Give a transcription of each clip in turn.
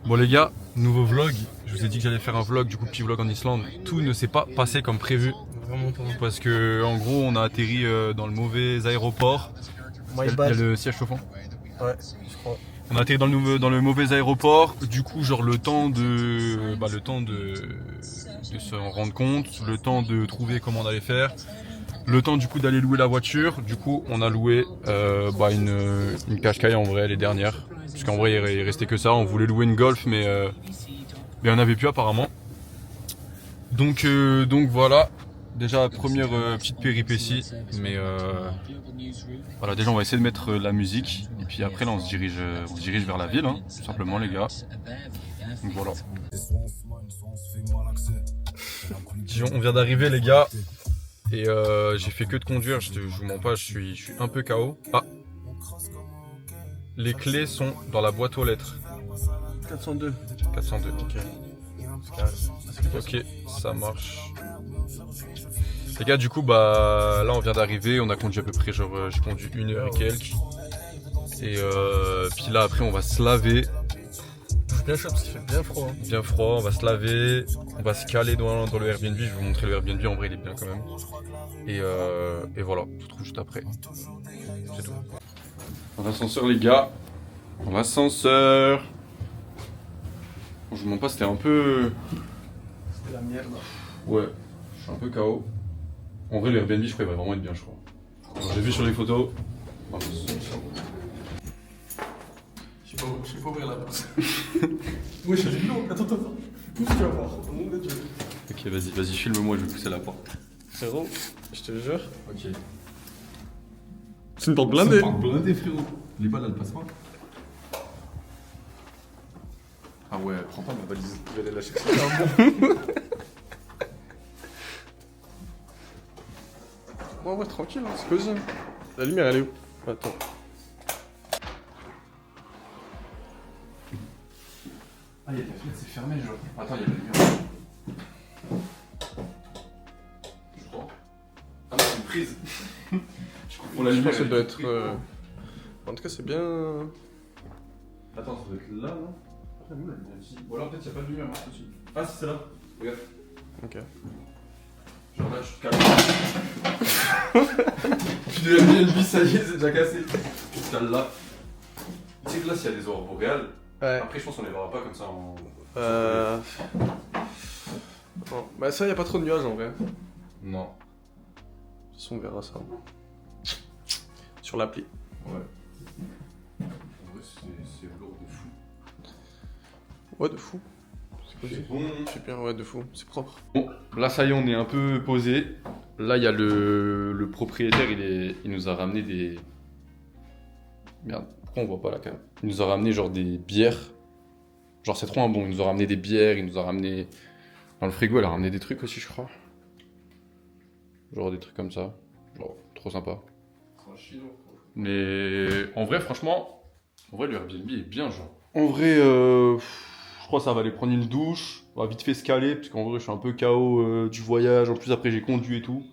Bon les gars, nouveau vlog. Je vous ai dit que j'allais faire un vlog, du coup petit vlog en Islande. Tout ne s'est pas passé comme prévu. Vraiment pas. Parce que en gros on a atterri dans le mauvais aéroport. My Il y a bad. le siège chauffant. Ouais, je crois. On a atterri dans le mauvais aéroport. Du coup genre le temps de se rendre compte, le temps de trouver comment on allait faire. Le temps du coup d'aller louer la voiture, du coup on a loué une Qashqai en vrai les dernières. Parce qu'en vrai il restait que ça, on voulait louer une Golf mais on n'avait plus apparemment. Donc voilà, déjà première petite péripétie, mais voilà déjà on va essayer de mettre la musique et puis après là on se dirige vers la ville, hein, tout simplement les gars. Donc voilà. On vient d'arriver les gars. Et j'ai fait que de conduire, je vous mens pas, je suis un peu KO. Ah, les clés sont dans la boîte aux lettres. 402. 402. Ok, ça marche. Les gars, du coup, bah là on vient d'arriver, on a conduit à peu près, genre j'ai conduit 1 heure et quelques. Et puis là après on va se laver. C'est bien chaud parce qu'il fait bien froid. Hein. Bien froid, on va se laver, on va se caler dans le Airbnb, je vais vous montrer le Airbnb, en vrai il est bien quand même. Et voilà, on se retrouve juste après. C'est tout. Dans l'ascenseur les gars, dans l'ascenseur. Bon, je vous mens pas, c'était un peu... C'était la merde. Ouais, je suis un peu KO. En vrai le Airbnb je crois il va vraiment être bien je crois. Alors, j'ai vu sur les photos. Oh, Je sais pas ouvrir la porte. Ouais, j'ai dit non, attends. Pousse, tu vas voir. ok, vas-y, filme-moi, je vais pousser la porte. Frérot, je te jure. Ok. C'est une porte blindée. C'est une porte blindée frérot. Les balles elles passent pas. Ah ouais, prends pas ma valise. Je vais aller la chercher. Ouais, tranquille, hein, c'est cosy. La lumière, elle est où? Attends. Ah, il y a la fenêtre, c'est fermé, genre. Attends, il y a la lumière. Je crois. Ah, c'est une prise. Je confonds la Je lumière. pense que ça et doit le être. truc. En tout cas, c'est bien. Attends, ça doit être là, non? Ah, où la lumière ici? Ou alors peut-être qu'il n'y a pas de lumière aussi. Ah, si, c'est là. Regarde. Ok. Genre là, je te calme. Tu devais bien une vie, ça y est, c'est déjà cassé. Tu te cales là. Tu sais que là, s'il y a des aurores boréales, Ouais. après, je pense qu'on les verra pas comme ça en. Bon, bah, ça, y a pas trop de nuages en vrai. De Non. toute façon, on verra ça. Sur l'appli. Ouais. En vrai, c'est lourd de fou. Ouais, de fou. C'est C'est cosy. bon. Super, ouais, de fou. C'est propre. Bon, là, ça y est, on est un peu posé. Là, il y a le propriétaire, il nous a ramené des. Merde, pourquoi on voit pas la cam? Il nous a ramené genre des bières. Genre, c'est trop un bon. Il nous a ramené des bières, il nous a ramené. Dans le frigo, elle a ramené des trucs aussi, je crois. Genre des trucs comme ça. Genre, trop sympa. Mais en vrai, franchement, le Airbnb est bien, genre. En vrai, je crois que ça va aller prendre une douche. On va vite fait se caler, parce qu'en vrai, je suis un peu KO du voyage. En plus, après, j'ai conduit et tout.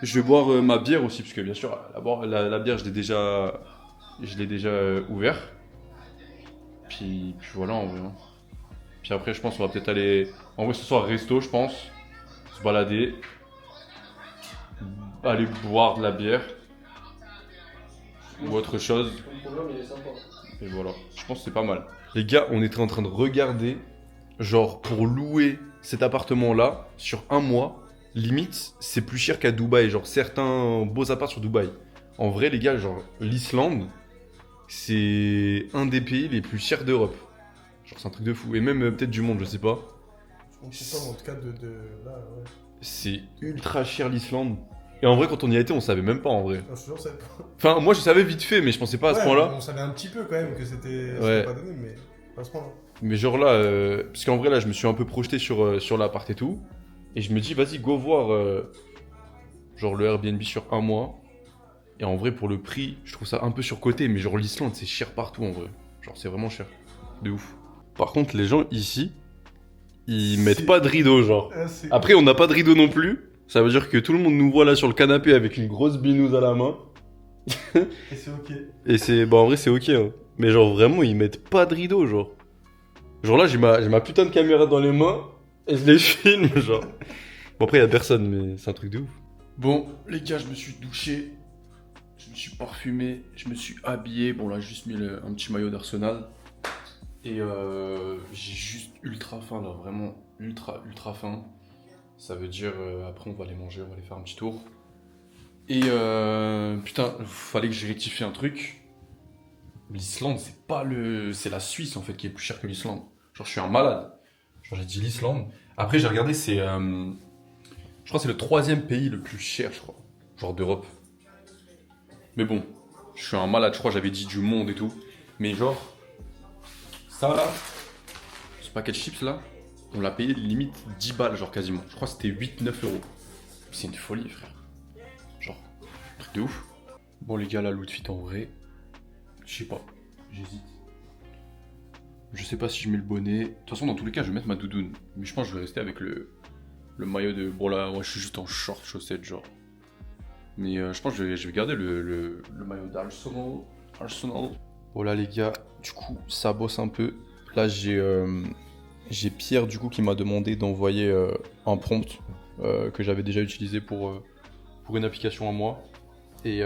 Je vais boire ma bière aussi, parce que bien sûr, la bière, je l'ai déjà ouvert. Puis voilà, en vrai. Hein. Puis après, je pense qu'on va peut-être aller. En vrai, ce soir, resto, je pense. Se balader. Aller boire de la bière. Ou autre chose. Le programme, il est sympa. Et voilà, je pense que c'est pas mal. Les gars, on était en train de regarder, genre pour louer cet appartement-là, sur un mois, limite, c'est plus cher qu'à Dubaï, genre certains beaux apparts sur Dubaï. En vrai, les gars, genre l'Islande, c'est un des pays les plus chers d'Europe. Genre c'est un truc de fou, et même peut-être du monde, je sais pas. Je sais pas, mais en tout cas, là, ouais. C'est ultra cher l'Islande. Et en vrai, quand on y a été, on savait même pas en vrai. Non, je te jure, c'est pas. Enfin, moi je savais vite fait, mais je pensais pas à ce point-là. On savait un petit peu quand même que c'était. Ouais. Pas donné, mais pas à ce point-là. Mais genre là, parce qu'en vrai là je me suis un peu projeté sur l'appart et tout, et je me dis vas-y go voir genre le Airbnb sur un mois, et en vrai pour le prix je trouve ça un peu surcoté, mais genre l'Islande c'est cher partout en vrai, genre c'est vraiment cher, de ouf. Par contre les gens ici, ils mettent pas de rideau genre. Après on n'a pas de rideau non plus, ça veut dire que tout le monde nous voit là sur le canapé avec une grosse binouse à la main. Et c'est ok. Et c'est, bah en vrai c'est ok hein. Mais genre vraiment ils mettent pas de rideau genre. Genre là, j'ai ma putain de caméra dans les mains et je les filme, genre. Bon, après, y a personne, mais c'est un truc de ouf. Bon, les gars, je me suis douché, je me suis parfumé, je me suis habillé. Bon, là, j'ai juste mis un petit maillot d'Arsenal. Et j'ai juste ultra faim, là, vraiment ultra faim. Ça veut dire, après, on va aller manger, on va aller faire un petit tour. Et putain, fallait que je rectifie un truc. L'Islande, c'est pas le. C'est la Suisse en fait qui est plus chère que l'Islande. Genre, je suis un malade. Genre, j'ai dit l'Islande. Après, j'ai regardé, c'est. Je crois que c'est le 3e pays le plus cher, je crois. Genre d'Europe. Mais bon, je suis un malade, je crois, j'avais dit du monde et tout. Mais genre, ça là, ce paquet de chips là, on l'a payé limite 10 balles, genre quasiment. Je crois que c'était 8-9 euros. C'est une folie, frère. Genre, truc de ouf. Bon, les gars, là, l'outfit en vrai. Je sais pas, j'hésite. Je sais pas si je mets le bonnet. De toute façon, dans tous les cas, je vais mettre ma doudoune. Mais je pense que je vais rester avec le maillot de. Bon, là, moi, je suis juste en short, chaussettes, genre. Mais je pense que je vais garder le maillot d'Arsenal. Bon, là, les gars, du coup, ça bosse un peu. Là, j'ai Pierre, du coup, qui m'a demandé d'envoyer un prompt que j'avais déjà utilisé pour une application à moi. Et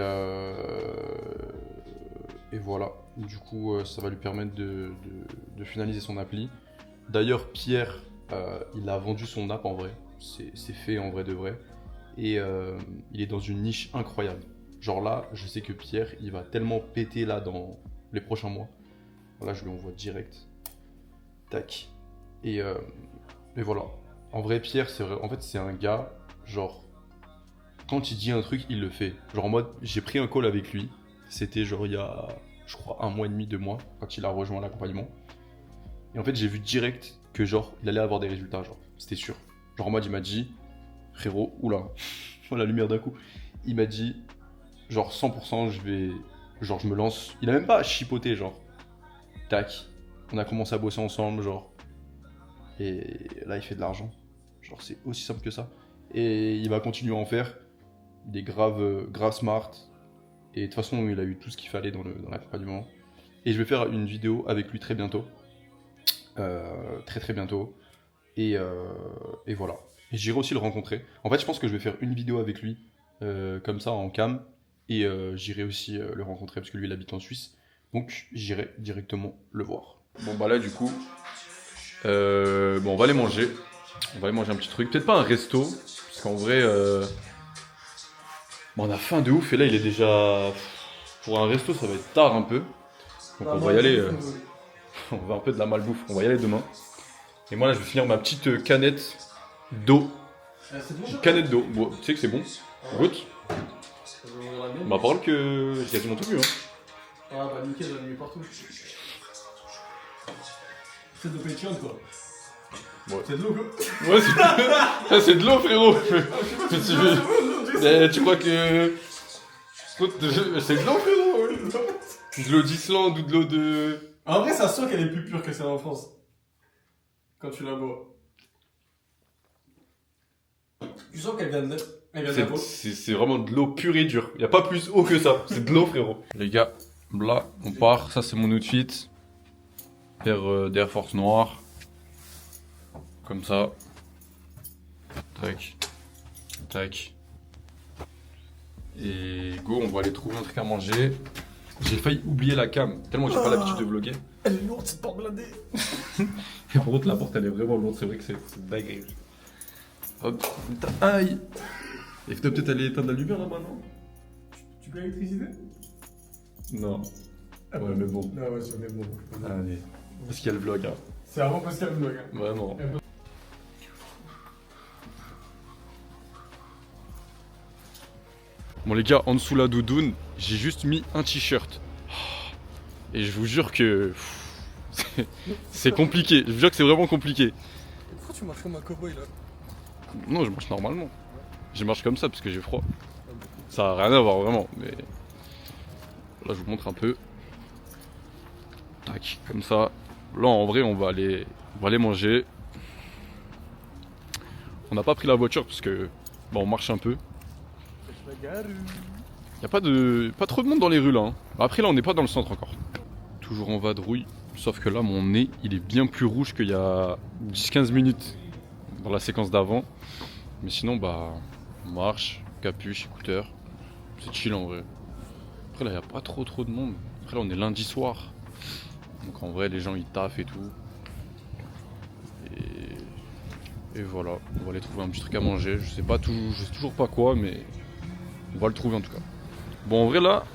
voilà, du coup ça va lui permettre de finaliser son appli. D'ailleurs Pierre, il a vendu son app en vrai, c'est fait en vrai de vrai. Et il est dans une niche incroyable. Genre là, je sais que Pierre, il va tellement péter là dans les prochains mois. Là, je lui envoie direct. Tac. Et voilà. En vrai, Pierre, c'est vrai, en fait, c'est un gars, genre, quand il dit un truc, il le fait. Genre en mode, j'ai pris un call avec lui. C'était genre il y a, je crois, 1 mois et demi, 2 mois, quand il a rejoint l'accompagnement. Et en fait, j'ai vu direct que genre, il allait avoir des résultats, genre, c'était sûr. Genre en mode, il m'a dit, frérot, oula, la lumière d'un coup. Il m'a dit, genre 100%, je me lance. Il a même pas chipoté, genre, tac. On a commencé à bosser ensemble, genre. Et là, il fait de l'argent. Genre, c'est aussi simple que ça. Et il va continuer à en faire. Il est grave smart. Et de toute façon, il a eu tout ce qu'il fallait dans l'accompagnement. Et je vais faire une vidéo avec lui très bientôt. Très bientôt. Et voilà. Et j'irai aussi le rencontrer. En fait, je pense que je vais faire une vidéo avec lui, comme ça, en cam. Et j'irai aussi le rencontrer, parce que lui, il habite en Suisse. Donc, j'irai directement le voir. Bon, bah là, du coup, on va aller manger. On va aller manger un petit truc. Peut-être pas un resto, parce qu'en vrai... on a faim de ouf et là il est déjà... Pour un resto ça va être tard un peu. Donc on va y aller... on va un peu de la malbouffe, on va y aller demain. Et moi là je vais finir ma petite canette d'eau. Une canette d'eau. Bon, tu sais que c'est bon. Goûte. Ma parole que j'ai quasiment tout vu. Hein. Ah bah nickel, j'en ai mis partout. C'est de l'eau pétillante quoi. Ouais. C'est de l'eau quoi. Ouais, c'est de l'eau frérot. Tu crois que... C'est de l'eau frérot. De l'eau d'Islande ou de l'eau de... En vrai, ça sent qu'elle est plus pure que celle en France. Quand tu la bois. Tu sens qu'elle vient de la peau. C'est vraiment de l'eau pure et dure. Y a pas plus eau que ça. C'est de l'eau frérot. Les gars, là, on part. Ça, c'est mon outfit. Paire d'Air Force noire. Comme ça. Tac. Tac. Et go, on va aller trouver un truc à manger. J'ai failli oublier la cam, tellement j'ai pas l'habitude de vlogger. Elle est lourde cette porte blindée. Et par contre la porte elle est vraiment lourde, c'est vrai que c'est dingue. Hop, aïe. Et peut-être aller éteindre la lumière là-bas, non? Tu peux l'électricité? Non. Ouais mais bon. Non ouais, c'est bon. Allez. Parce qu'il y a le vlog hein. C'est avant parce qu'il y a le vlog hein. Vraiment. Bon les gars, en dessous la doudoune, j'ai juste mis un t-shirt. Et je vous jure que c'est compliqué. Je vous jure que c'est vraiment compliqué. Pourquoi tu marches comme un cowboy là? Non, je marche normalement. Je marche comme ça parce que j'ai froid. Ça n'a rien à voir vraiment, mais là je vous montre un peu. Tac, comme ça. Là en vrai on va aller manger. On n'a pas pris la voiture parce que on marche un peu. Y a pas trop de monde dans les rues là. Hein. Après là on n'est pas dans le centre encore. Toujours en vadrouille. Sauf que là, mon nez, il est bien plus rouge qu'il y a 10-15 minutes dans la séquence d'avant. Mais sinon, bah, marche, capuche, écouteurs. C'est chill en vrai. Après, là, il n'y a pas trop de monde. Après, là, on est lundi soir. Donc, en vrai, les gens, ils taffent et tout. Et voilà, on va aller trouver un petit truc à manger. Je sais toujours pas quoi, mais on va le trouver en tout cas. Bon, en vrai, là,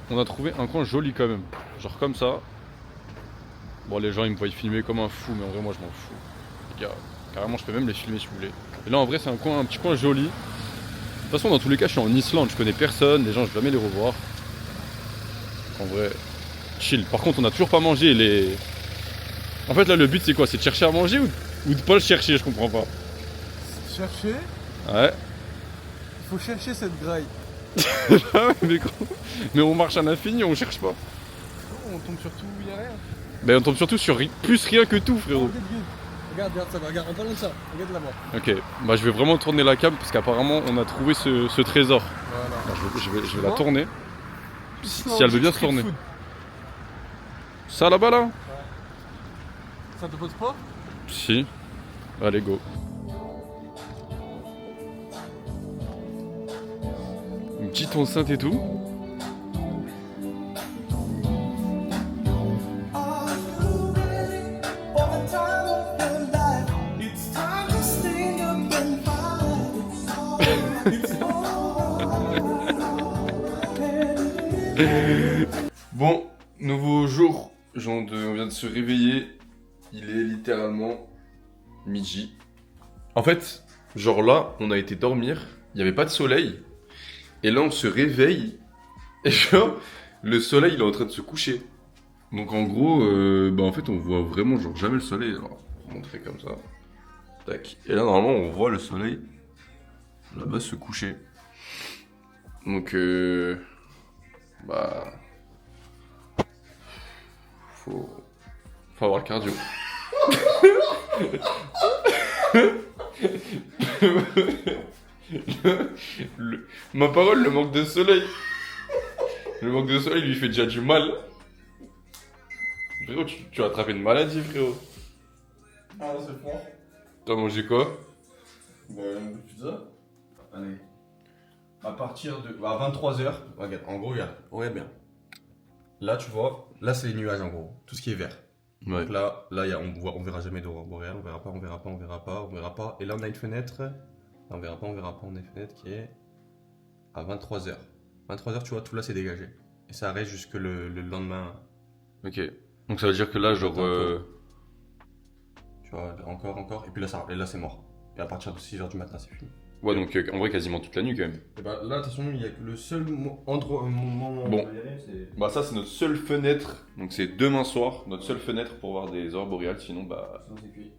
on a trouvé un coin joli quand même. Genre comme ça. Bon, les gens, ils me voient filmer comme un fou, mais en vrai, moi, je m'en fous. Les gars, carrément, je peux même les filmer si vous voulez. Et là, en vrai, c'est un petit coin joli. De toute façon, dans tous les cas, je suis en Islande, je connais personne. Les gens, je vais jamais les revoir. En vrai, chill. Par contre, on a toujours pas mangé les... En fait, là, le but, c'est quoi? C'est de chercher à manger ou de pas le chercher? Je comprends pas. Chercher. Ouais. Il faut chercher cette graille. mais on marche à l'infini, on cherche pas. On tombe sur tout, il y a rien. Mais on tombe surtout sur plus rien que tout, frérot. Regarde ça, regarde, en parlant de ça, regarde là-bas. Ok, bah je vais vraiment tourner la cam parce qu'apparemment on a trouvé ce trésor. Voilà. Alors, je vais la tourner. Si elle veut bien se tourner. Ça là-bas là? Ça te pose pas? Si. Allez, go. Une petite enceinte et tout. Bon, nouveau jour. On vient de se réveiller. Il est littéralement midi. En fait, genre là, on a été dormir. Il n'y avait pas de soleil. Et là, on se réveille. Et genre, le soleil, il est en train de se coucher. Donc en gros, bah en fait, on voit vraiment genre jamais le soleil. Alors, on va montrer comme ça. Tac. Et là, normalement, on voit le soleil là-bas se coucher. Donc, bah... Faut avoir le cardio. Ma parole, le manque de soleil. Le manque de soleil lui fait déjà du mal. Frérot, tu as attrapé une maladie, frérot. Ah, c'est fort. T'as mangé quoi? Bah, une pizza. Allez. À partir de. À 23h. Regarde, en gros, regarde. Ouais, bien. Là, tu vois, là, c'est les nuages, en gros. Tout ce qui est vert. Ouais. Donc là, on verra jamais d'aurore boréale. On verra pas. Et là, on a une fenêtre. Là, on verra pas. On a une fenêtre qui est à 23h. 23h, tu vois, tout là, c'est dégagé. Et ça reste jusque le lendemain. Ok. Donc ça veut dire que là, genre... Tu vois, encore. Et puis là, c'est mort. Et à partir de 6h du matin, c'est fini. Ouais, donc en vrai, quasiment toute la nuit quand même. Et bah là, de toute façon, il y a que le seul endroit, moment où Bon. on peut y aller, c'est... Bah ça, c'est notre seule fenêtre. Donc c'est demain soir, notre seule fenêtre pour voir des aurores boréales. Sinon, bah... Sinon, c'est cuit.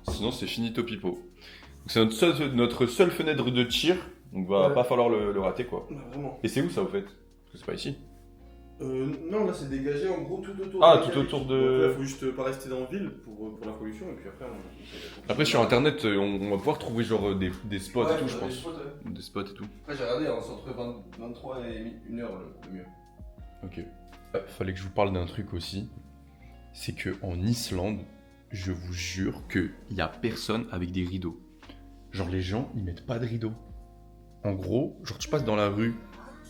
Sinon, c'est finito pipo. Donc c'est notre seule fenêtre de tir. Donc va Ouais. pas falloir le rater, quoi. Ouais, vraiment. Et c'est où ça, au fait? Parce que c'est pas ici. Non, là, c'est dégagé en gros tout autour Ah, de la tout cale. autour Donc, de... là, faut juste pas rester dans la ville pour la pollution. Et puis après, Après, sur internet, on va pouvoir trouver genre des spots Ouais, et tout, je des pense. spots, ouais. Des spots et tout. Après, j'ai regardé, hein, c'est entre 23 et 1h le mieux. Ok. Fallait que je vous parle d'un truc aussi. C'est que en Islande, je vous jure qu'il y a personne avec des rideaux. Genre les gens, ils mettent pas de rideaux. En gros, genre tu passes dans la rue,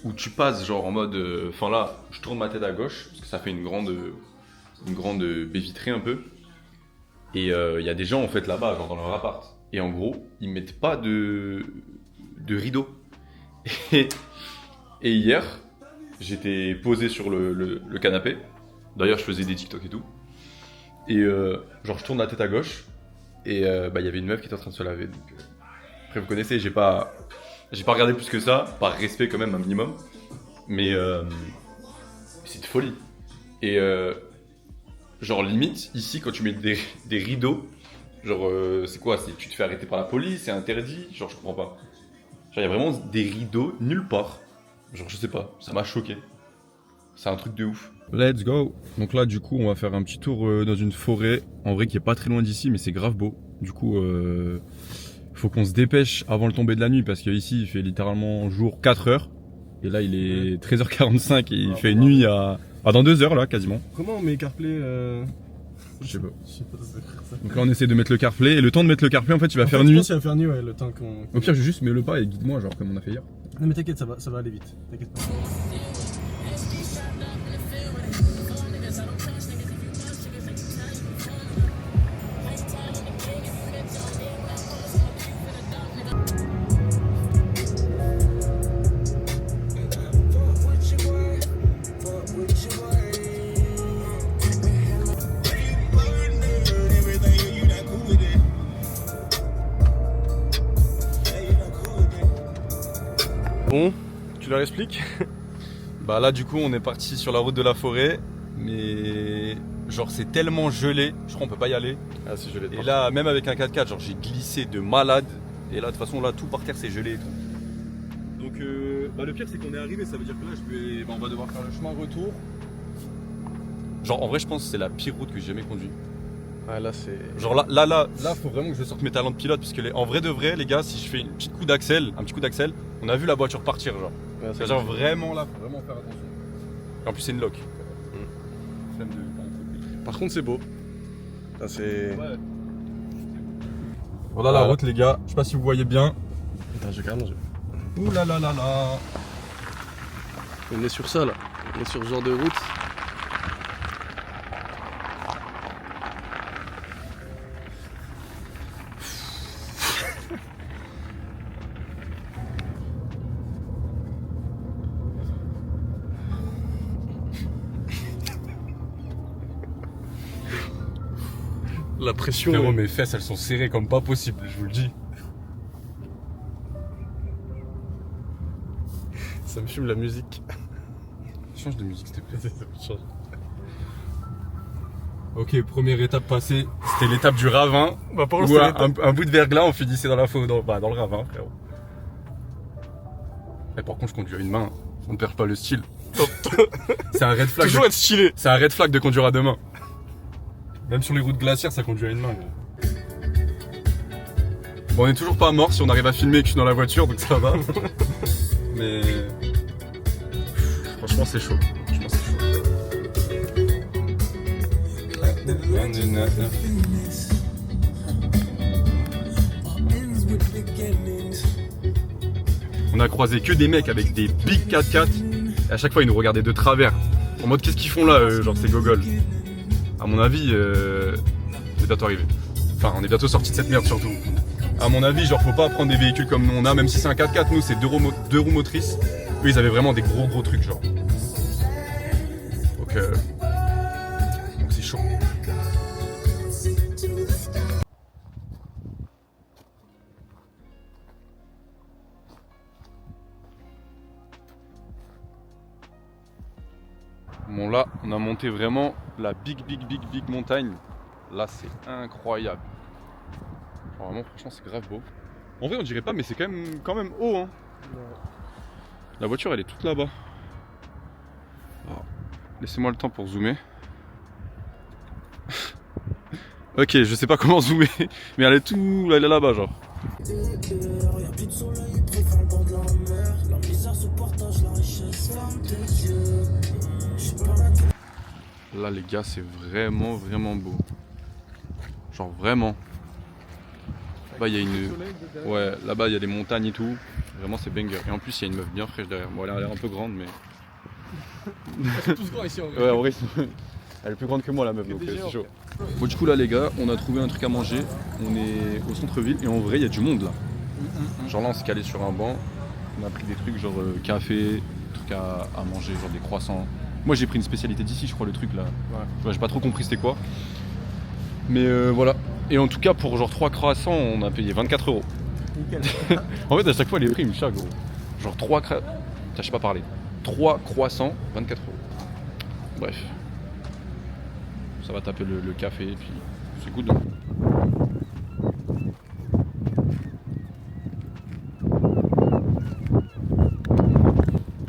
ou tu passes genre en mode... Enfin là, je tourne ma tête à gauche, parce que ça fait une grande baie vitrée un peu. Et il y a des gens en fait là-bas, genre dans leur appart. Et en gros, ils mettent pas de rideaux. Et hier, j'étais posé sur le canapé. D'ailleurs, je faisais des TikTok et tout. Et genre, je tourne la tête à gauche. Et bah, il y avait une meuf qui était en train de se laver. Donc, après, vous connaissez, j'ai pas regardé plus que ça. Par respect, quand même, un minimum. Mais c'est de folie. Et genre, limite, ici, quand tu mets des rideaux, genre, c'est quoi? Tu te fais arrêter par la police? C'est interdit? Genre, je comprends pas. Genre, il y a vraiment des rideaux nulle part. Genre, je sais pas, ça m'a choqué. C'est un truc de ouf. Let's go. Donc là, du coup, on va faire un petit tour dans une forêt. En vrai, qui est pas très loin d'ici, mais c'est grave beau. Du coup, faut qu'on se dépêche avant le tomber de la nuit parce qu'ici, il fait littéralement jour 4h. Et là, il est 13h45 et il fait nuit à Ah, dans 2 heures là, quasiment. Comment on met CarPlay Je sais pas. Je sais pas, c'est faire ça. Donc là, on essaie de mettre le CarPlay. Et le temps de mettre le CarPlay, en fait, il va faire Je nuit. pense qu'il va faire nuit, ouais, le temps qu'on. Au pire, je juste mets le pas et guide-moi, genre comme on a fait hier. Non, mais t'inquiète, ça va aller vite. T'inquiète pas. Bon, tu leur expliques? Bah là, du coup, on est parti sur la route de la forêt. Mais genre, c'est tellement gelé. Je crois qu'on peut pas y aller. Ah, c'est gelé de Et partout. là, même avec un 4x4, genre, j'ai glissé de malade. Et là, de toute façon, là, tout par terre, c'est gelé et tout. Donc, le pire, c'est qu'on est arrivé. Ça veut dire que là, on va devoir faire le chemin retour. Genre, en vrai, je pense que c'est la pire route que j'ai jamais conduite. Ah, là, c'est. Genre là, faut vraiment que je sorte mes talents de pilote. Parce que en vrai de vrai, les gars, si je fais un petit coup d'axel, on a vu la voiture partir, genre. Ouais, C'est genre vraiment là, faut vraiment faire attention. Et en plus, c'est une lock. Flemme de. Par contre, c'est beau. Ah, c'est. Ouais. Voilà la route, les gars. Je sais pas si vous voyez bien. Attends, j'ai carrément. Ouh là là là là. On est sur ça là. On est sur ce genre de route. La pression. Frérot, mes fesses, elles sont serrées comme pas possible, je vous le dis. Ça me fume la musique. Change de musique, s'il te plaît. Ok, première étape passée, c'était l'étape du ravin. Bah, pour Où un bout de verglas, on finissait dans dans le ravin, frérot. Et par contre, je conduis à une main. On ne perd pas le style. C'est un red flag. Toujours être stylé. C'est un red flag de conduire à deux mains. Même sur les routes glaciaires, ça conduit à une main. Gros. Bon, on est toujours pas mort si on arrive à filmer et que je suis dans la voiture, donc ça va. Mais franchement, c'est chaud. On a croisé que des mecs avec des big 4x4 et à chaque fois ils nous regardaient de travers. En mode qu'est-ce qu'ils font là, genre ces gogoles. À mon avis, on est bientôt arrivé. Enfin, on est bientôt sorti de cette merde surtout. À mon avis, genre faut pas prendre des véhicules comme on a, même si c'est un 4x4, nous c'est deux roues motrices. Eux ils avaient vraiment des gros trucs genre. Donc c'est chaud. Bon là, on a monté vraiment la big montagne. Là, c'est incroyable. Vraiment, franchement, c'est grave beau. En vrai, on dirait pas, mais c'est quand même haut. Hein. La voiture, elle est toute là-bas. Laissez-moi le temps pour zoomer. Ok, je sais pas comment zoomer, mais elle est là-bas, genre. Là, les gars, c'est vraiment beau. Genre vraiment. Là-bas, il y a une. Ouais, là-bas, il y a des montagnes et tout. Vraiment, c'est banger. Et en plus, il y a une meuf bien fraîche derrière. Bon, elle a l'air un peu grande, mais. C'est tous grands ici en vrai. Ouais, en vrai, elle est plus grande que moi, la meuf, donc c'est chaud. Bon, du coup, là, les gars, on a trouvé un truc à manger. On est au centre-ville et en vrai, il y a du monde là. Genre là, on s'est calé sur un banc. On a pris des trucs genre café, trucs à manger, genre des croissants. Moi, j'ai pris une spécialité d'ici, je crois, le truc là. Ouais, j'ai pas trop compris c'était quoi. Mais voilà. Et en tout cas, pour genre 3 croissants, on a payé 24 €. Nickel. En fait, à chaque fois, les prix me chagent, gros. Genre 3 croissants. Je sais pas parler. 3 croissants, 24 €. Bref. Ça va taper le café et puis c'est good. Hein.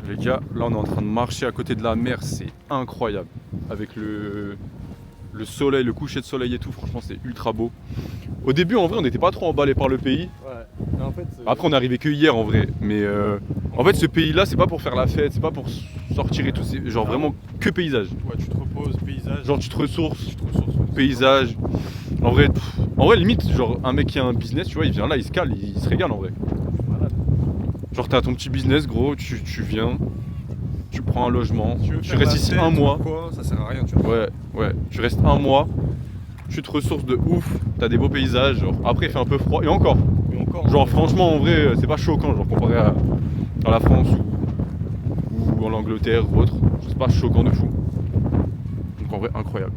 Les gars, là on est en train de marcher à côté de la mer, c'est incroyable. Avec le soleil, le coucher de soleil et tout, franchement c'est ultra beau. Au début en vrai on n'était pas trop emballé par le pays. Ouais. Mais en fait, Après on est arrivé que hier en vrai, mais En fait, ce pays-là, c'est pas pour faire la fête, c'est pas pour sortir et tout, c'est genre vraiment que paysage. Ouais, tu te reposes, paysage. Genre tu te ressources, ouais. paysage. En vrai, limite, genre un mec qui a un business, tu vois, il vient là, il se cale, il se régale en vrai. Malade. Genre t'as ton petit business, gros, tu viens, tu prends un logement, veux tu faire restes la ici fête un ou mois. Quoi, ça sert à rien, tu vois. Ouais, tu restes un mois, tu te ressources de ouf, t'as des beaux paysages, genre après il fait un peu froid, et encore. Mais encore. Genre franchement en vrai c'est pas choquant, genre comparé à la France ou en Angleterre ou autre, c'est pas choquant de fou. Donc en vrai incroyable.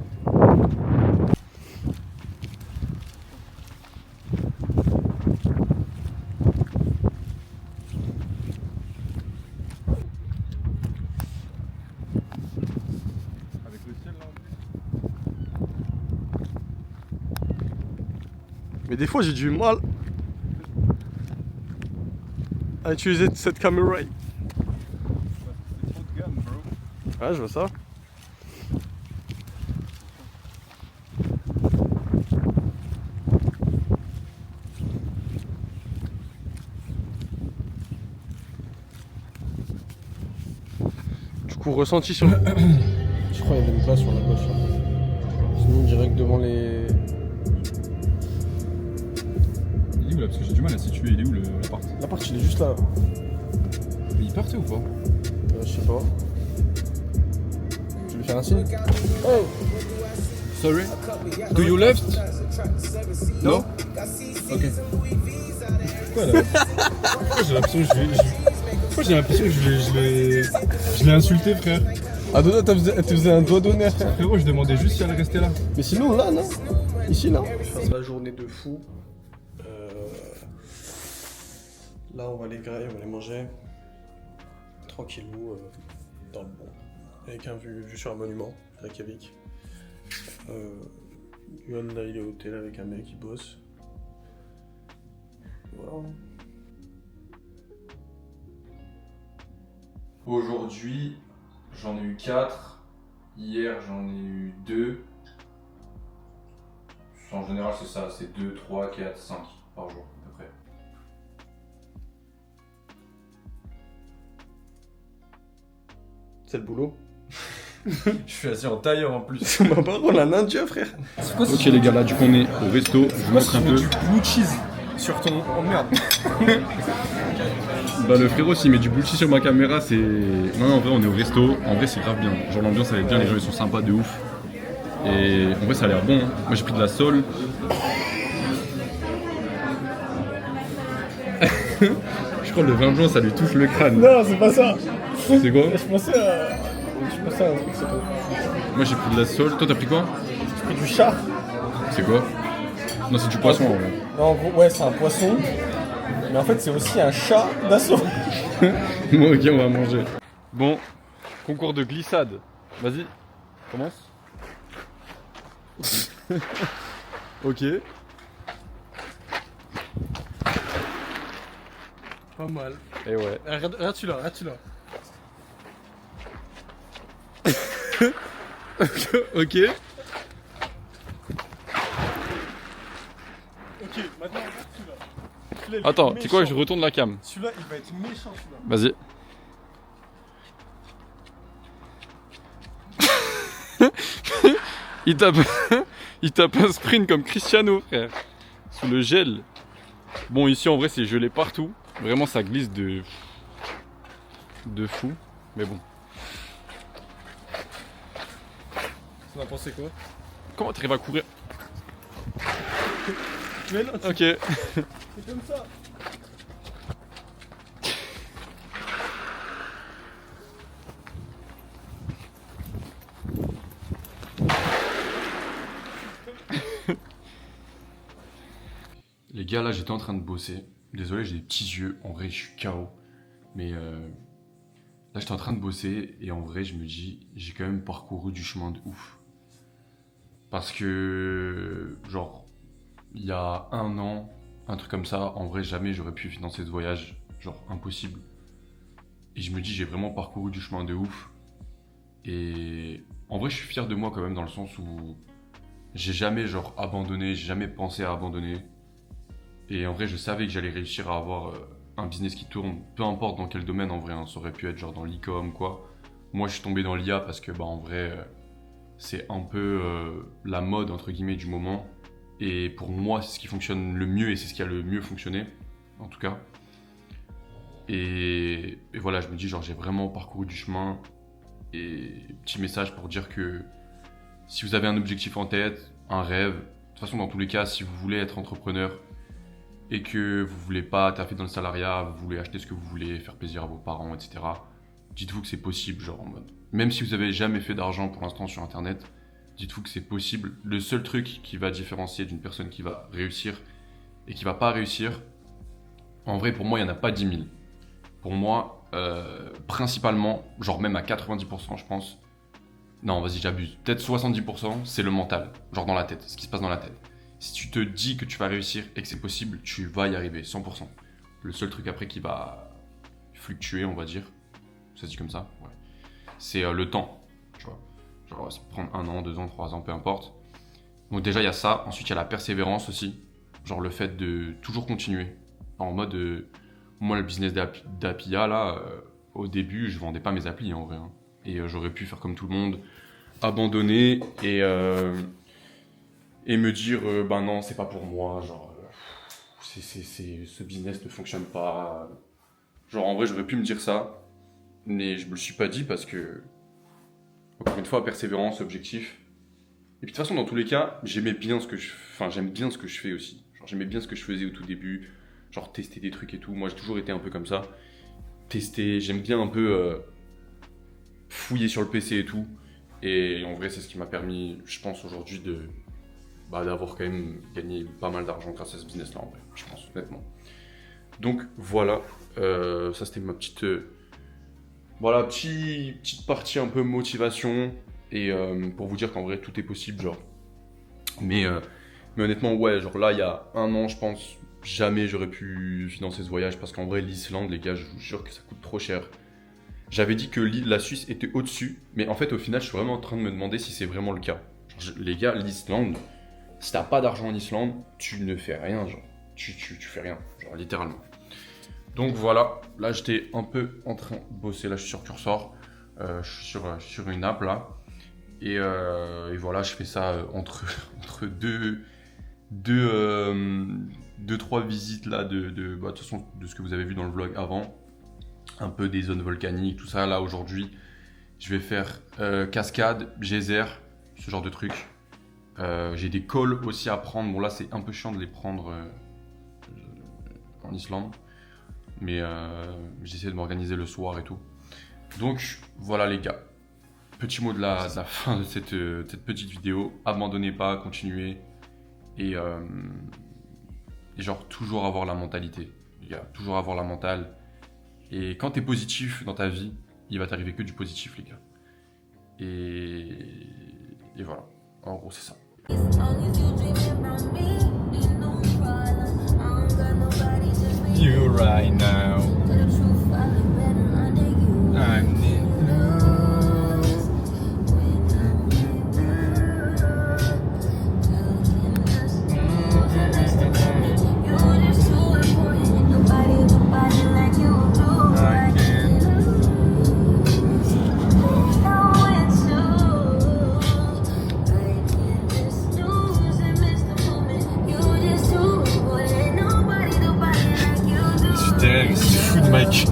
Avec le ciel là en plus. Mais des fois, j'ai du mal à utiliser cette caméra. C'est trop de gamme, bro. Ouais, je vois ça. Du coup, ressenti sur le... Je crois qu'il y avait une place sur la gauche. Là. Sinon, direct devant les... Il est où là? Parce que j'ai du mal à situer, il est où l'appart? L'appart, il est juste là. Mais il partait ou pas? Je sais pas. Tu veux faire un signe? Oh! Sorry? Do you left? No? Ok. Pourquoi là? Pourquoi j'ai l'impression que je l'ai insulté, frère? Ah, Dodo, elle te faisait un doigt d'honneur. Frérot, je demandais juste si elle restait là. Mais sinon, là, non? Ici, non? Je passe la journée de fou. Là, on va les grailler, on va les manger. Tranquillou, dans le bon. Avec un vue sur un monument, Reykjavik. Yoann, là, il est au hôtel avec un mec qui bosse. Voilà. Aujourd'hui, j'en ai eu 4. Hier, j'en ai eu 2. En général, c'est ça, c'est 2, 3, 4, 5 par jour à peu près. C'est le boulot. Je suis assis en tailleur en plus. C'est ma parole, un indien, frère. Ok les gars, là du coup on est au resto, je vous montre un peu. Du blue cheese sur ton... Oh merde. Bah le frérot s'il met du bullshit sur ma caméra c'est... Non en vrai on est au resto, en vrai c'est grave bien. Genre l'ambiance elle est bien, les gens ils sont sympas de ouf. Et en vrai ça a l'air bon, hein. Moi j'ai pris de la sole. Je crois que le vin blanc ça lui touche le crâne. Non, c'est pas ça. C'est quoi? Je pensais à un truc, c'est pas... Moi j'ai pris de la sole, toi t'as pris quoi? J'ai pris du char. C'est quoi? Non c'est du poisson en vrai. Non, en gros, ouais, c'est un poisson. Mais en fait, c'est aussi un chat d'assaut. Bon ok on va manger. Bon, concours de glissade. Vas-y, commence. Ok. Pas mal. Et ouais. Regarde celui-là, regarde celui-là. Ok. Ok, maintenant regarde celui-là. Celui-là, il va Attends, être tu sais quoi, méchant. je retourne la cam. Celui-là, il va être méchant, celui-là. Vas-y. il tape un sprint comme Cristiano, frère. Sous le gel. Bon, ici en vrai, c'est gelé partout. Vraiment, ça glisse de fou. Mais bon. On a pensé quoi? Comment t'arrives à courir? Mais non, Ok. c'est comme ça. Les gars, là, j'étais en train de bosser. Désolé, j'ai des petits yeux. En vrai, je suis KO. Mais là, j'étais en train de bosser. Et en vrai, je me dis, j'ai quand même parcouru du chemin de ouf. Parce que, genre, il y a 1 an, un truc comme ça, en vrai, jamais j'aurais pu financer ce voyage. Genre, impossible. Et je me dis, j'ai vraiment parcouru du chemin de ouf. Et en vrai, je suis fier de moi quand même, dans le sens où j'ai jamais, genre, abandonné, j'ai jamais pensé à abandonner. Et en vrai, je savais que j'allais réussir à avoir un business qui tourne, peu importe dans quel domaine en vrai, hein, ça aurait pu être genre dans l'e-com quoi. Moi je suis tombé dans l'IA parce que bah en vrai c'est un peu la mode entre guillemets du moment. Et pour moi c'est ce qui fonctionne le mieux et c'est ce qui a le mieux fonctionné en tout cas. Et voilà, je me dis genre j'ai vraiment parcouru du chemin. Et petit message pour dire que si vous avez un objectif en tête, un rêve, de toute façon dans tous les cas si vous voulez être entrepreneur et que vous voulez pas taffer dans le salariat, vous voulez acheter ce que vous voulez, faire plaisir à vos parents, etc. Dites-vous que c'est possible, genre en mode. Même si vous avez jamais fait d'argent pour l'instant sur internet, dites-vous que c'est possible. Le seul truc qui va différencier d'une personne qui va réussir et qui va pas réussir, en vrai pour moi il n'y en a pas 10 000. Pour moi, principalement, genre même à 90% je pense, non vas-y j'abuse, peut-être 70% c'est le mental, genre dans la tête, ce qui se passe dans la tête. Si tu te dis que tu vas réussir et que c'est possible, tu vas y arriver, 100%. Le seul truc après qui va fluctuer, on va dire, ça se dit comme ça, ouais, c'est le temps, tu vois. Genre ça peut prendre 1 an, 2 ans, 3 ans, peu importe. Donc déjà il y a ça, ensuite il y a la persévérance aussi, genre le fait de toujours continuer. En mode, moi le business d'Apia là, au début je vendais pas mes applis en vrai. Hein. Et j'aurais pu faire comme tout le monde, abandonner et me dire bah non c'est pas pour moi, genre ce business ne fonctionne pas. Genre en vrai j'aurais pu me dire ça, mais je me le suis pas dit parce que encore une fois persévérance, objectif. Et puis de toute façon dans tous les cas j'aimais bien ce que j'aime bien ce que je fais aussi. Genre j'aimais bien ce que je faisais au tout début, genre tester des trucs et tout. Moi j'ai toujours été un peu comme ça, tester, j'aime bien un peu fouiller sur le PC et tout. Et en vrai c'est ce qui m'a permis, je pense aujourd'hui d'avoir quand même gagné pas mal d'argent grâce à ce business là en vrai, je pense honnêtement. Donc voilà, ça c'était ma petite petite partie un peu motivation et pour vous dire qu'en vrai tout est possible genre. Mais honnêtement ouais, genre là il y a 1 an je pense jamais j'aurais pu financer ce voyage parce qu'en vrai l'Islande les gars je vous jure que ça coûte trop cher. J'avais dit que la Suisse était au-dessus, mais en fait au final je suis vraiment en train de me demander si c'est vraiment le cas. Genre, les gars, l'Islande, si t'as pas d'argent en Islande, tu ne fais rien, genre. Tu fais rien, genre littéralement. Donc voilà, là j'étais un peu en train de bosser, là je suis sur Cursor, je suis sur une app là, et voilà, je fais ça entre deux, trois visites là de toute façon de ce que vous avez vu dans le vlog avant. Un peu des zones volcaniques, tout ça. Là, aujourd'hui, je vais faire cascade, geyser, ce genre de trucs. J'ai des cols aussi à prendre. Bon, là, c'est un peu chiant de les prendre en Islande. Mais j'essaie de m'organiser le soir et tout. Donc, voilà les gars. Petit mot de la fin de cette petite vidéo. Abandonnez pas, continuez. Et genre, toujours avoir la mentalité. Les gars, toujours avoir la mentale. Et quand t'es positif dans ta vie, il va t'arriver que du positif, les gars. Et voilà. En gros, c'est ça. You right now. I'm in Mike.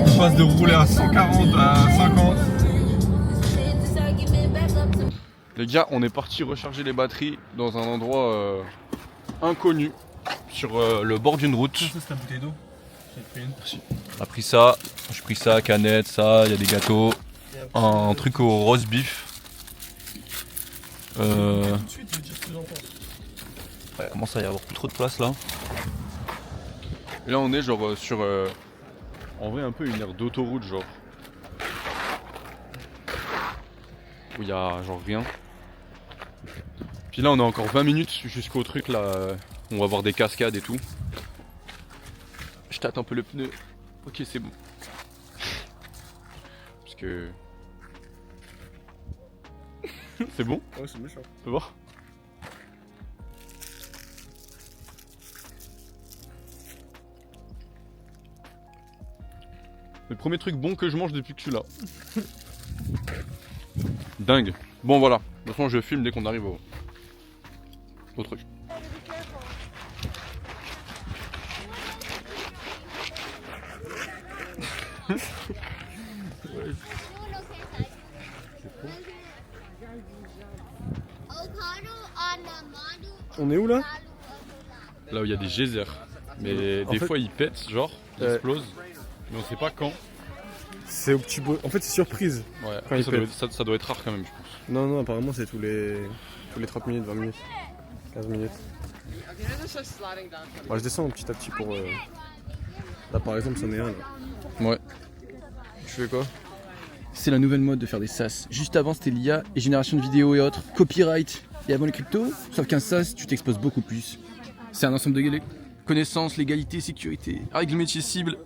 Il passe de rouler à 140 à 50. Les gars, on est parti recharger les batteries dans un endroit inconnu, sur le bord d'une route. Ça, c'est ta bouteille d'eau. Merci. On a pris ça, j'ai pris ça, canette, ça, il y a des gâteaux, un truc au roast beef. Tout de suite, je veux dire ce que j'en pense. Ouais, commence à y avoir plus trop de place là. Et là, on est genre sur, en vrai, un peu une aire d'autoroute, genre. Où il y a genre rien. Puis là, on a encore 20 minutes jusqu'au truc là, où on va voir des cascades et tout. Je tâte un peu le pneu. Ok, c'est bon. Parce que... c'est bon? Ouais, c'est méchant. Tu peux voir? premier truc bon que je mange depuis que je suis là. Dingue. Bon voilà, de toute façon je filme dès qu'on arrive au truc. On est où là? Là où il y a des geysers. Mais des fois ils pètent, genre, ils explosent. Mais on sait pas quand. C'est au petit bout. En fait, c'est surprise. Ouais, Quand ils pètent. ça doit être rare quand même, je pense. Non, apparemment, c'est tous les 30 minutes, 20 minutes, 15 minutes. Bon, je descends petit à petit pour. Là, par exemple, c'en est un. Là. Ouais. Tu fais quoi? C'est la nouvelle mode de faire des SaaS. Juste avant, c'était l'IA et génération de vidéos et autres, copyright. Et avant les cryptos, sauf qu'un SaaS, tu t'exposes beaucoup plus. C'est un ensemble de connaissances, légalité, sécurité, règles métiers cibles.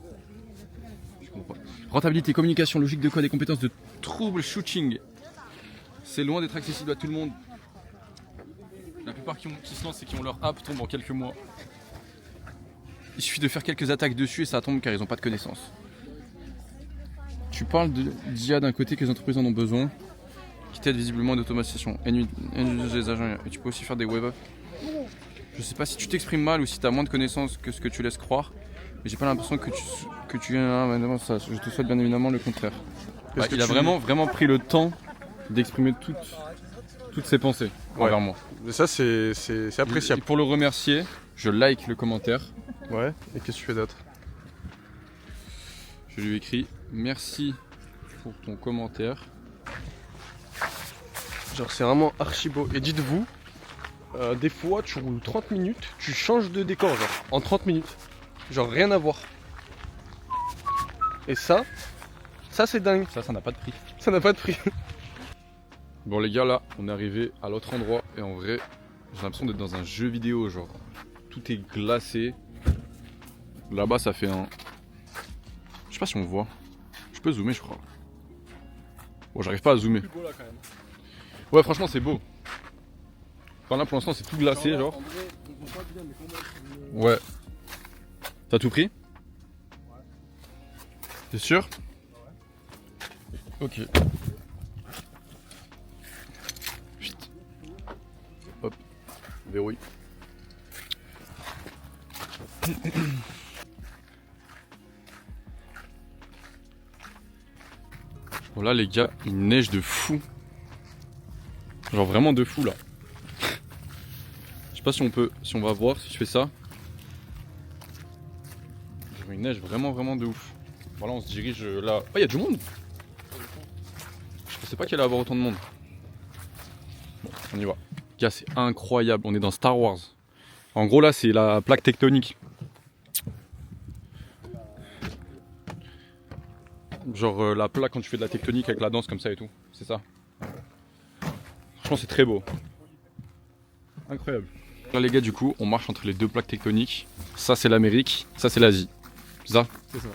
Je comprends pas. Rentabilité, communication, logique de code et compétences de troubleshooting. C'est loin d'être accessible à tout le monde. La plupart qui se lancent et qui ont leur app tombent en quelques mois. Il suffit de faire quelques attaques dessus et ça tombe car ils n'ont pas de connaissances. Tu parles d'IA d'un côté que les entreprises en ont besoin, qui t'aide visiblement à d'automatisation, des agents, et tu peux aussi faire des web apps. Je sais pas si tu t'exprimes mal ou si tu as moins de connaissances que ce que tu laisses croire, mais j'ai pas l'impression que tu viens ça. Je te souhaite bien évidemment le contraire. Ouais, il a vraiment pris le temps d'exprimer toutes ses pensées envers moi. Mais ça, c'est appréciable. Et pour le remercier, je like le commentaire. Ouais, et qu'est-ce que tu fais d'autre? Je lui écris merci pour ton commentaire. Genre, c'est vraiment archi beau. Et dites-vous, des fois, tu roules 30 minutes, tu changes de décor, genre, en 30 minutes. Genre, rien à voir. Et ça c'est dingue. Ça n'a pas de prix. Ça n'a pas de prix. Bon les gars, là, on est arrivé à l'autre endroit et en vrai, j'ai l'impression d'être dans un jeu vidéo, genre, tout est glacé. Là-bas, ça fait un... Je sais pas si on voit. Je peux zoomer, je crois. Bon, j'arrive pas à zoomer. Ouais, franchement, c'est beau. Enfin, là, pour l'instant, c'est tout glacé, genre. Ouais. T'as tout pris? T'es sûr? Ok. Chut. Hop. Verrouille. Bon là les gars, il neige de fou. Genre vraiment de fou là. Je sais pas si on va voir si je fais ça. Genre, il neige vraiment de ouf. Voilà, on se dirige là. Oh, il y a du monde. Je pensais pas qu'il allait y avoir autant de monde. Bon, on y va. Gars, c'est incroyable. On est dans Star Wars. En gros là, c'est la plaque tectonique. Genre la plaque quand tu fais de la tectonique avec la danse comme ça et tout. C'est ça. Franchement, c'est très beau. Incroyable. Là les gars, du coup, on marche entre les deux plaques tectoniques. Ça c'est l'Amérique, ça c'est l'Asie. C'est ça? C'est ça.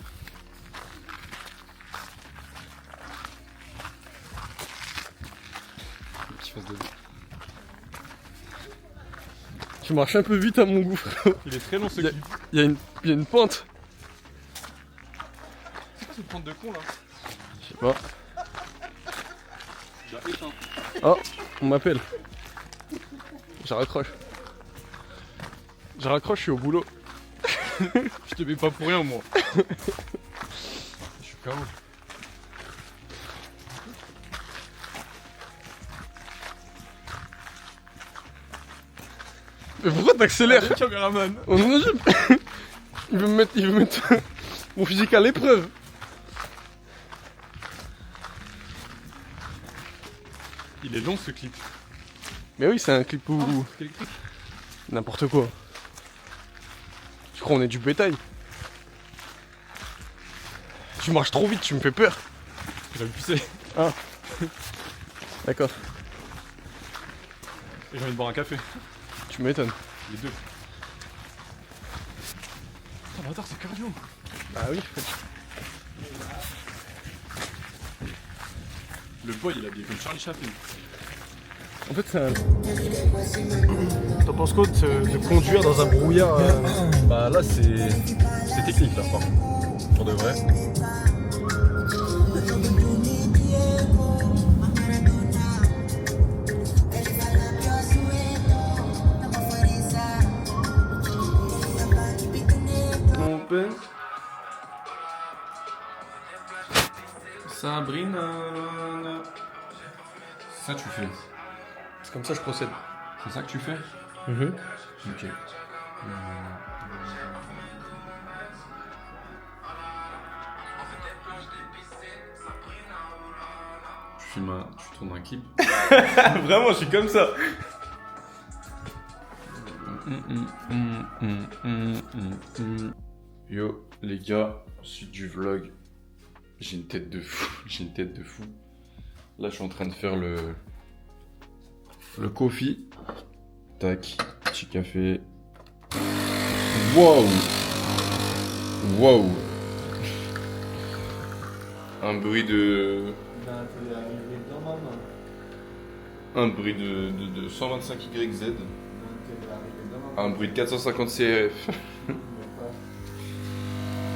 Tu marches un peu vite à mon goût, frérot. Il est très long ce clip. Il y a une pente. C'est quoi cette pente de con là? Je sais pas. J'ai éteint. Oh, on m'appelle. Je raccroche. Je suis au boulot. Je te mets pas pour rien moi. Je suis KO. Mais pourquoi t'accélères? Le caméraman. Il veut me mettre mon physique à l'épreuve. Il est long ce clip. Mais oui, c'est un clip où... Électrique. N'importe quoi. Je crois qu'on est du bétail. Tu marches trop vite, tu me fais peur. J'ai poussé. Ah. D'accord, Et j'ai envie de boire un café. tu m'étonnes. Les deux. Oh bâtard, c'est cardio. Bah oui. Le boy il a bien comme Charlie Chaplin. En fait, c'est un... T'en penses quoi de conduire dans un brouillard Bah là c'est technique là par contre. Pour de vrai. open. Sabrina. Ça tu fais. C'est comme ça que je procède. C'est ça que tu fais? Ok. Tu tournes un clip. Vraiment, je suis comme ça. Yo les gars, suite du vlog. J'ai une tête de fou. J'ai une tête de fou. Là je suis en train de faire le coffee. Tac, petit café. Wow. Wow. Un bruit de 125 YZ. Un bruit de 450 CRF.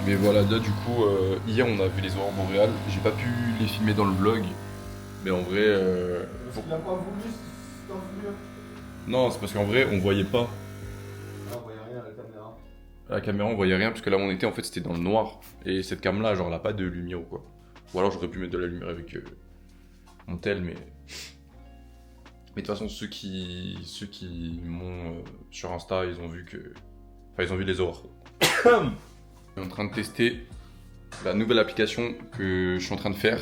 Mais voilà, là du coup, hier on a vu les aurores boréales. J'ai pas pu les filmer dans le vlog. Mais en vrai. Il a pas voulu, c'est tant mieux. Non, c'est parce qu'en vrai on voyait pas. Ah, on voyait rien à la caméra. À la caméra on voyait rien parce que là où on était en fait c'était dans le noir. Et cette cam là, genre elle a pas de lumière ou quoi. Ou alors j'aurais pu mettre de la lumière avec mon tel, mais. Mais de toute façon, ceux qui m'ont sur Insta, ils ont vu que. Enfin, ils ont vu les aurores. Je suis en train de tester la nouvelle application que je suis en train de faire.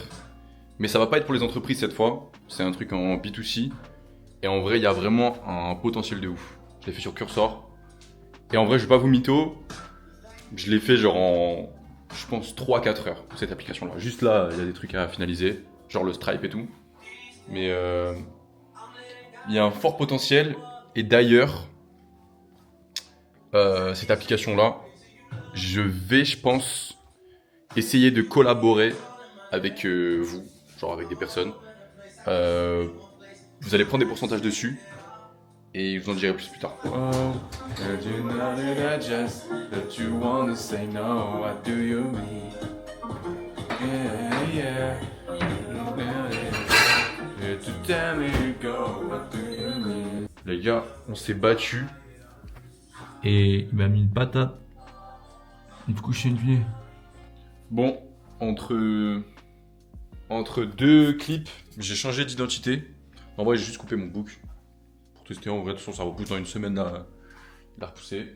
Mais ça va pas être pour les entreprises cette fois. C'est un truc en B2C. Et en vrai, il y a vraiment un potentiel de ouf. Je l'ai fait sur Cursor. Et en vrai, je vais pas vous mytho. Je l'ai fait genre en, je pense, 3-4 heures, cette application-là. Juste là, il y a des trucs à finaliser. Genre le Stripe et tout. Mais il y a un fort potentiel. Et d'ailleurs, cette application-là, je vais, je pense, essayer de collaborer avec vous, genre avec des personnes. Vous allez prendre des pourcentages dessus. Et je vous en dirai plus tard. Les gars, on s'est battu. Et il m'a mis une patate. Et du coup, je suis une Bon, entre deux clips, j'ai changé d'identité. En vrai, j'ai juste coupé mon bouc. Pour tester, en vrai, de toute façon, ça repousse dans une semaine à la repousser.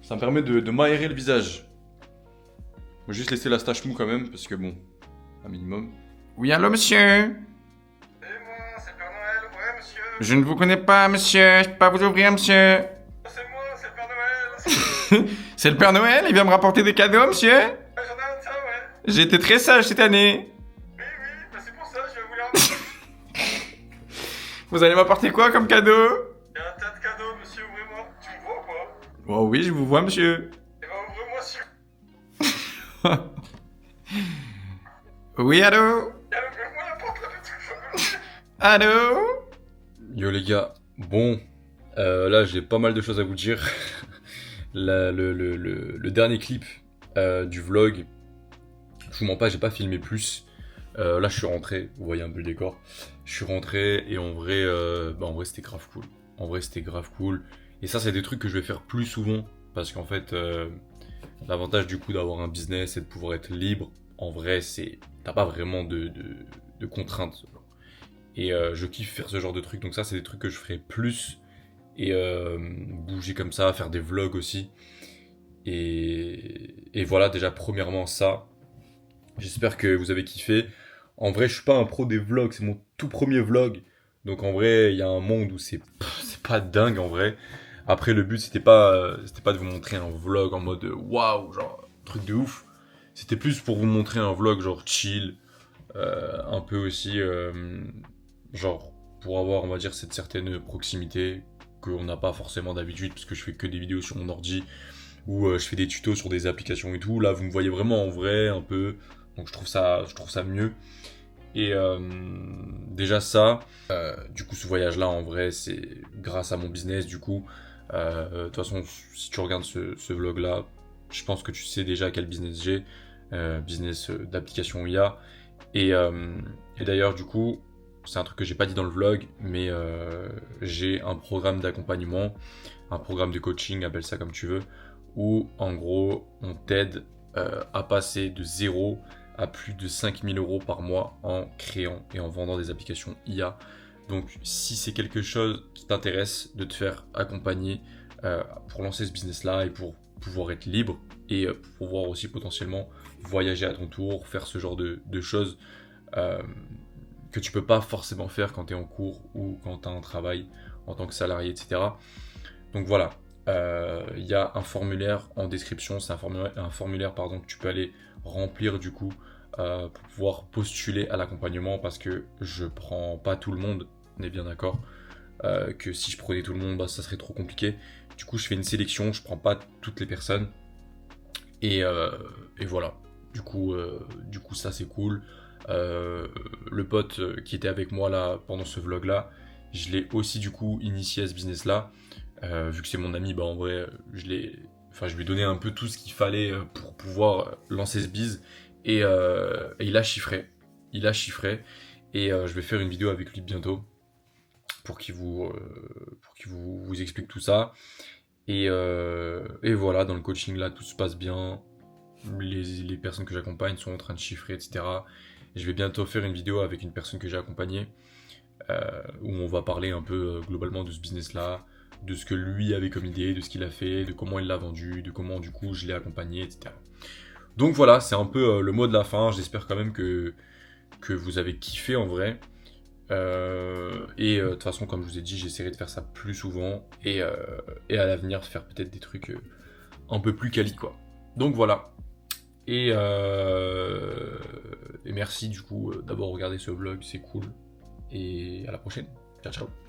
Ça me permet de m'aérer le visage. Je vais juste laisser la stache mou quand même, parce que bon, un minimum. Oui, allô, monsieur? C'est moi, c'est Père Noël, ouais, monsieur. Je ne vous connais pas, monsieur. Je peux pas vous ouvrir, monsieur. C'est moi, c'est Père Noël. C'est le Père Noël? Il vient me rapporter des cadeaux, monsieur? J'en ai un de ça, ouais. J'ai été très sage cette année. Oui, bah c'est pour ça, je vais vous l'emmener. Vous allez m'apporter quoi comme cadeau? Il y a un tas de cadeaux, monsieur, ouvrez-moi. Tu me vois ou quoi? Oh oui, je vous vois, monsieur. Eh ben, ouvre-moi sur. Oui, allô? Ouvre-moi la porte, là, petit. Allô? Yo les gars, bon, là j'ai pas mal de choses à vous dire. Le dernier clip du vlog, je vous mens pas, j'ai pas filmé plus. Là je suis rentré, vous voyez un peu le décor. Je suis rentré et en vrai c'était grave cool. En vrai c'était grave cool. Et ça c'est des trucs que je vais faire plus souvent. Parce qu'en fait, l'avantage du coup d'avoir un business et de pouvoir être libre, en vrai c'est, t'as pas vraiment de contraintes. Et je kiffe faire ce genre de trucs, donc ça c'est des trucs que je ferai plus. Et bouger comme ça, faire des vlogs aussi. Et voilà, déjà premièrement ça. J'espère que vous avez kiffé. En vrai je suis pas un pro des vlogs, c'est mon tout premier vlog. Donc en vrai il y a un monde où c'est pas dingue en vrai. Après le but c'était pas de vous montrer un vlog en mode waouh, genre truc de ouf. C'était plus pour vous montrer un vlog genre chill. Un peu aussi genre pour avoir on va dire cette certaine proximité qu'on n'a pas forcément d'habitude parce que je fais que des vidéos sur mon ordi ou je fais des tutos sur des applications et tout. Là vous me voyez vraiment en vrai un peu, donc je trouve ça mieux. Et déjà ça, du coup ce voyage là en vrai c'est grâce à mon business du coup. De toute façon si tu regardes ce vlog là, je pense que tu sais déjà quel business j'ai, business d'application IA. Et d'ailleurs du coup c'est un truc que j'ai pas dit dans le vlog, mais j'ai un programme d'accompagnement, un programme de coaching, appelle ça comme tu veux, où en gros on t'aide à passer de 0 à plus de 5000 € par mois en créant et en vendant des applications IA. Donc si c'est quelque chose qui t'intéresse, de te faire accompagner pour lancer ce business là et pour pouvoir être libre et pour pouvoir aussi potentiellement voyager à ton tour, faire ce genre de choses que tu peux pas forcément faire quand tu es en cours ou quand tu as un travail en tant que salarié, etc. Donc voilà, il y a un formulaire en description, c'est un formulaire pardon, que tu peux aller remplir du coup pour pouvoir postuler à l'accompagnement, parce que je prends pas tout le monde, on est bien d'accord, que si je prenais tout le monde, bah, ça serait trop compliqué. Du coup, je fais une sélection, je prends pas toutes les personnes et voilà. Du coup, ça c'est cool. Le pote qui était avec moi là pendant ce vlog là, je l'ai aussi du coup initié à ce business là. Vu que c'est mon ami, bah en vrai, je lui ai donné un peu tout ce qu'il fallait pour pouvoir lancer ce biz. Et il a chiffré. Et je vais faire une vidéo avec lui bientôt pour qu'il vous explique tout ça. Et voilà, dans le coaching là, tout se passe bien. Les personnes que j'accompagne sont en train de chiffrer, etc. Et je vais bientôt faire une vidéo avec une personne que j'ai accompagnée où on va parler un peu globalement de ce business là, de ce que lui avait comme idée, de ce qu'il a fait, de comment il l'a vendu, de comment du coup je l'ai accompagné, etc. Donc voilà, c'est un peu le mot de la fin. J'espère quand même que vous avez kiffé en vrai. De toute façon, comme je vous ai dit, j'essaierai de faire ça plus souvent et à l'avenir de faire peut-être des trucs un peu plus quali quoi. Donc voilà. Et merci du coup d'avoir regardé ce vlog, c'est cool. Et à la prochaine. Ciao ciao.